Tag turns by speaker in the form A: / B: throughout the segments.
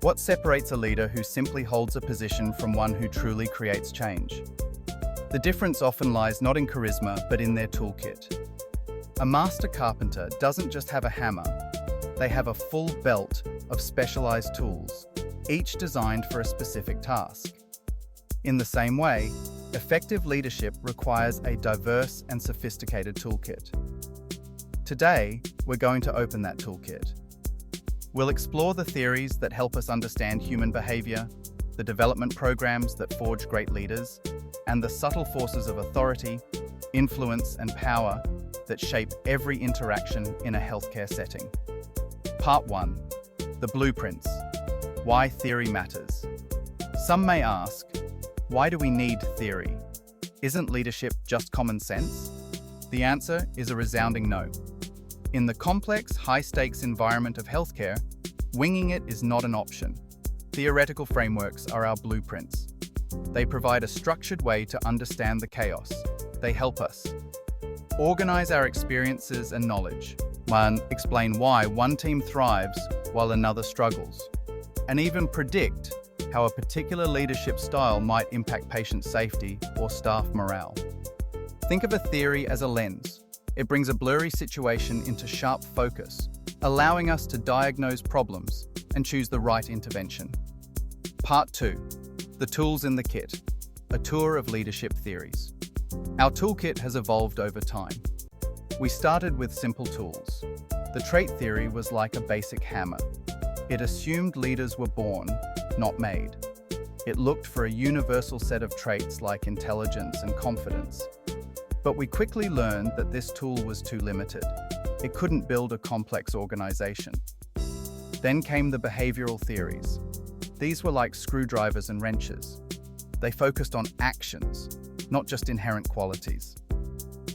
A: What separates a leader who simply holds a position from one who truly creates change? The difference often lies not in charisma, but in their toolkit. A master carpenter doesn't just have a hammer, they have a full belt of specialized tools, each designed for a specific task. In the same way, effective leadership requires a diverse and sophisticated toolkit. Today, we're going to open that toolkit. We'll explore the theories that help us understand human behavior, the development programs that forge great leaders, and the subtle forces of authority, influence, and power that shape every interaction in a healthcare setting. Part 1. The Blueprints. Why theory matters. Some may ask, why do we need theory? Isn't leadership just common sense? The answer is a resounding no. In the complex, high-stakes environment of healthcare, winging it is not an option. Theoretical frameworks are our blueprints. They provide a structured way to understand the chaos. They help us organize our experiences and knowledge, explain why one team thrives while another struggles, and even predict how a particular leadership style might impact patient safety or staff morale. Think of a theory as a lens. It brings a blurry situation into sharp focus, allowing us to diagnose problems and choose the right intervention. Part 2. The Tools in the Kit. A tour of leadership theories. Our toolkit has evolved over time. We started with simple tools. The trait theory was like a basic hammer. It assumed leaders were born, not made. It looked for a universal set of traits like intelligence and confidence. But we quickly learned that this tool was too limited. It couldn't build a complex organization. Then came the behavioral theories. These were like screwdrivers and wrenches. They focused on actions, not just inherent qualities.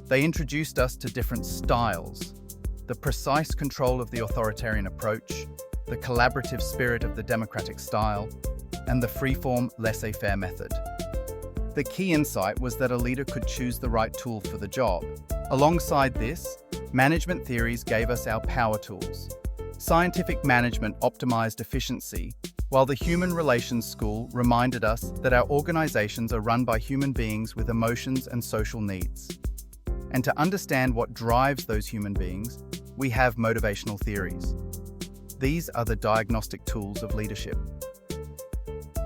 A: They introduced us to different styles, the precise control of the authoritarian approach, the collaborative spirit of the democratic style, and the free-form laissez-faire method. The key insight was that a leader could choose the right tool for the job. Alongside this, management theories gave us our power tools. Scientific management optimized efficiency, while the human relations school reminded us that our organizations are run by human beings with emotions and social needs. And to understand what drives those human beings, we have motivational theories. These are the diagnostic tools of leadership.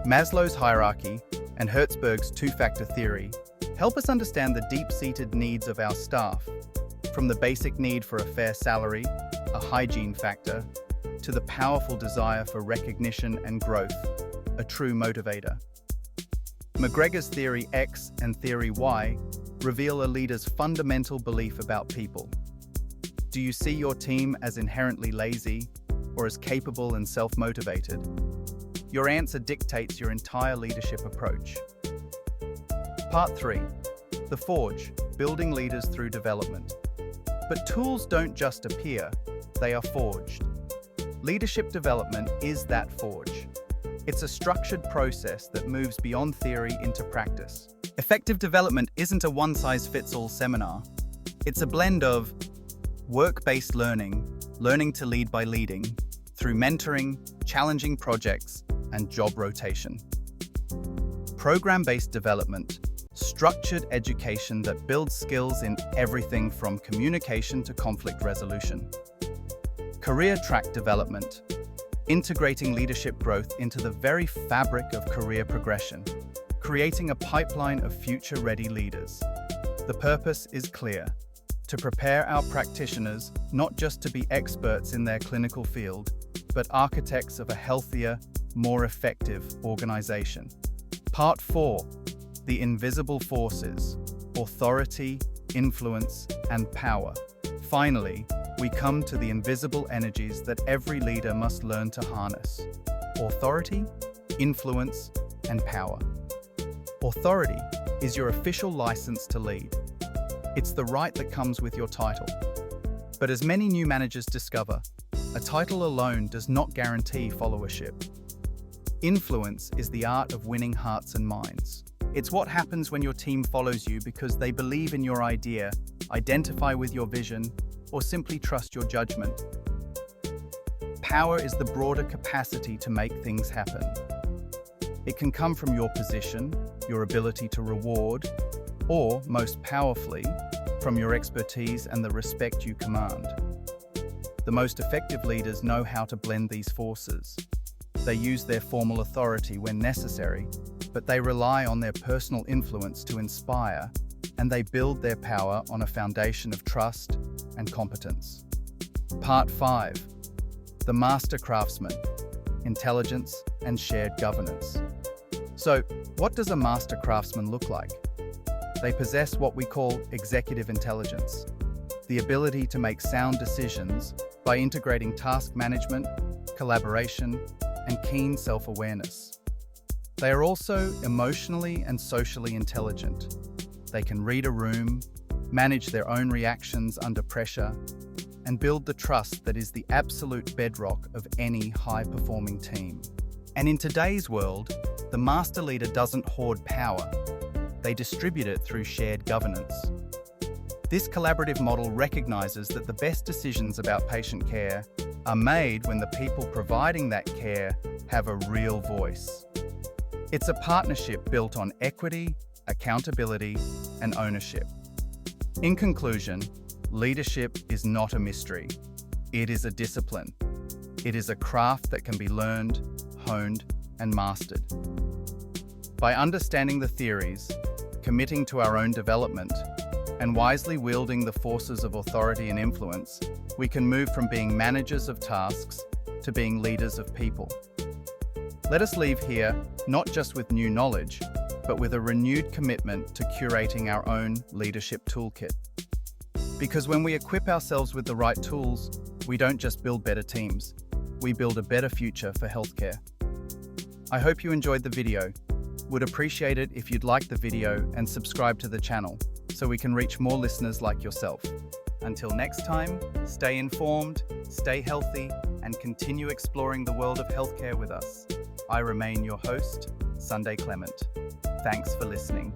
A: Maslow's hierarchy and Hertzberg's two-factor theory help us understand the deep-seated needs of our staff, from the basic need for a fair salary, a hygiene factor, to the powerful desire for recognition and growth, a true motivator. McGregor's Theory X and Theory Y reveal a leader's fundamental belief about people. Do you see your team as inherently lazy or as capable and self-motivated? Your answer dictates your entire leadership approach. Part 3. The Forge, Building Leaders Through Development. But tools don't just appear, they are forged. Leadership development is that forge. It's a structured process that moves beyond theory into practice. Effective development isn't a one-size-fits-all seminar. It's a blend of work-based learning, learning to lead by leading, through mentoring, challenging projects, and job rotation. Program-based development, structured education that builds skills in everything from communication to conflict resolution. Career track development, integrating leadership growth into the very fabric of career progression, creating a pipeline of future-ready leaders. The purpose is clear: to prepare our practitioners not just to be experts in their clinical field, but architects of a healthier, more effective organization. Part 4. The Invisible Forces: Authority, Influence, and Power. Finally, we come to the invisible energies that every leader must learn to harness: authority, influence, and power. Authority is your official license to lead. It's the right that comes with your title. But as many new managers discover, a title alone does not guarantee followership. Influence is the art of winning hearts and minds. It's what happens when your team follows you because they believe in your idea, identify with your vision, or simply trust your judgment. power is the broader capacity to make things happen. It can come from your position, your ability to reward, or, most powerfully, from your expertise and the respect you command. The most effective leaders know how to blend these forces. They use their formal authority when necessary, but they rely on their personal influence to inspire, and they build their power on a foundation of trust and competence. Part 5. The Master Craftsman: Intelligence and Shared Governance. So, what does a Master Craftsman look like? They possess what we call executive intelligence, the ability to make sound decisions by integrating task management, collaboration, and keen self-awareness. They are also emotionally and socially intelligent. They can read a room, manage their own reactions under pressure, and build the trust that is the absolute bedrock of any high-performing team. And in today's world, the master leader doesn't hoard power. They distribute it through shared governance. This collaborative model recognizes that the best decisions about patient care are made when the people providing that care have a real voice. It's a partnership built on equity, accountability, and ownership. In conclusion, leadership is not a mystery. It is a discipline. It is a craft that can be learned, honed, and mastered. By understanding the theories, committing to our own development, and wisely wielding the forces of authority and influence, we can move from being managers of tasks to being leaders of people. Let us leave here not just with new knowledge, but with a renewed commitment to curating our own leadership toolkit. Because when we equip ourselves with the right tools, we don't just build better teams, we build a better future for healthcare. I hope you enjoyed the video. Would appreciate it if you'd like the video and subscribe to the channel so we can reach more listeners like yourself. Until next time, stay informed, stay healthy, and continue exploring the world of healthcare with us. I remain your host, Sunday Clement. Thanks for listening.